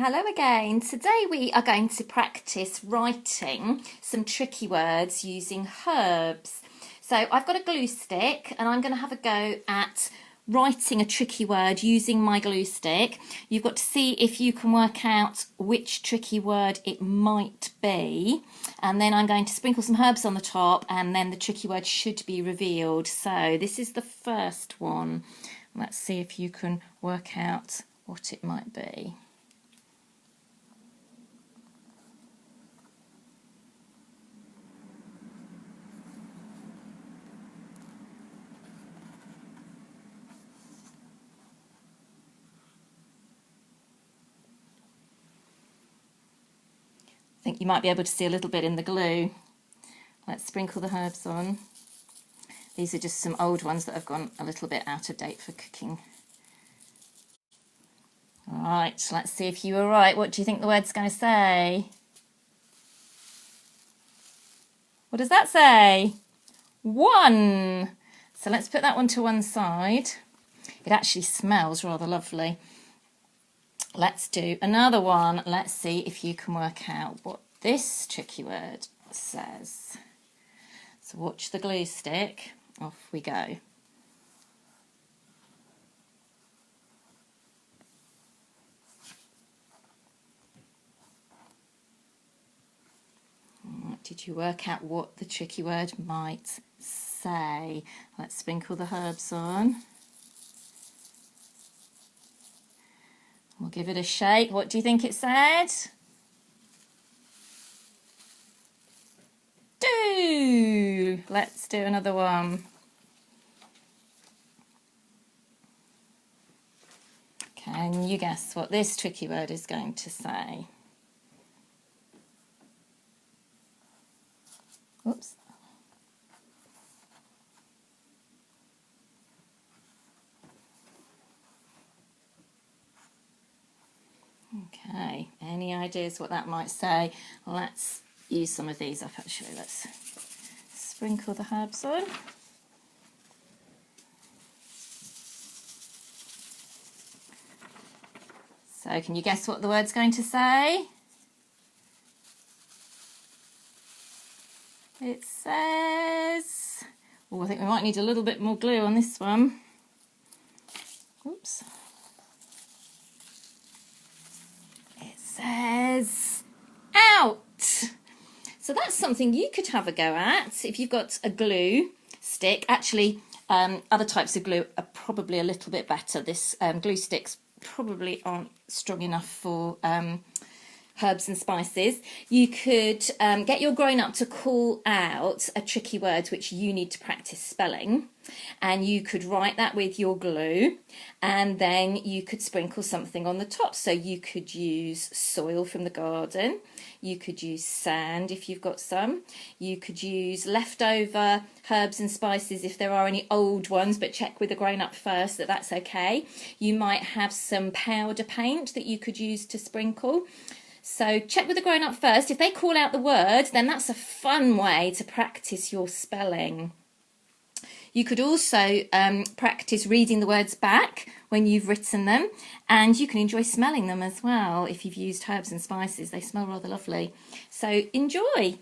Hello again. Today we are going to practice writing some tricky words using herbs. So I've got a glue stick and I'm going to have a go at writing a tricky word using my glue stick. You've got to see if you can work out which tricky word it might be, and then I'm going to sprinkle some herbs on the top and then the tricky word should be revealed. So this is the first one. Let's see if you can work out what it might be. I think you might be able to see a little bit in the glue. Let's sprinkle the herbs on. These are just some old ones that have gone a little bit out of date for cooking. All right, let's see if you were right. What do you think the word's going to say? What does that say? One. So let's put that one to one side. It actually smells rather lovely. Let's do another one. Let's see if you can work out what this tricky word says. So watch the glue stick. Off we go. Did you work out what the tricky word might say? Let's sprinkle the herbs on. We'll give it a shake. What do you think it said? Do. Let's do another one. Can you guess what this tricky word is going to say? Oops. Okay, any ideas what that might say? Let's use some of these up actually. Let's sprinkle the herbs on. So can you guess what the word's going to say? It says, oh, I think we might need a little bit more glue on this one. Oops. It says out. So that's something you could have a go at if you've got a glue stick. Actually, other types of glue are probably a little bit better. This glue sticks probably aren't strong enough for herbs and spices. You could get your grown-up to call out a tricky word which you need to practice spelling, and you could write that with your glue, and then you could sprinkle something on the top. So you could use soil from the garden, you could use sand if you've got some, you could use leftover herbs and spices if there are any old ones, but check with the grown-up first that that's okay. You might have some powder paint that you could use to sprinkle. So check with the grown-up first. If they call out the word, then that's a fun way to practice your spelling. You could also practice reading the words back when you've written them, and you can enjoy smelling them as well. If you've used herbs and spices, they smell rather lovely. So enjoy.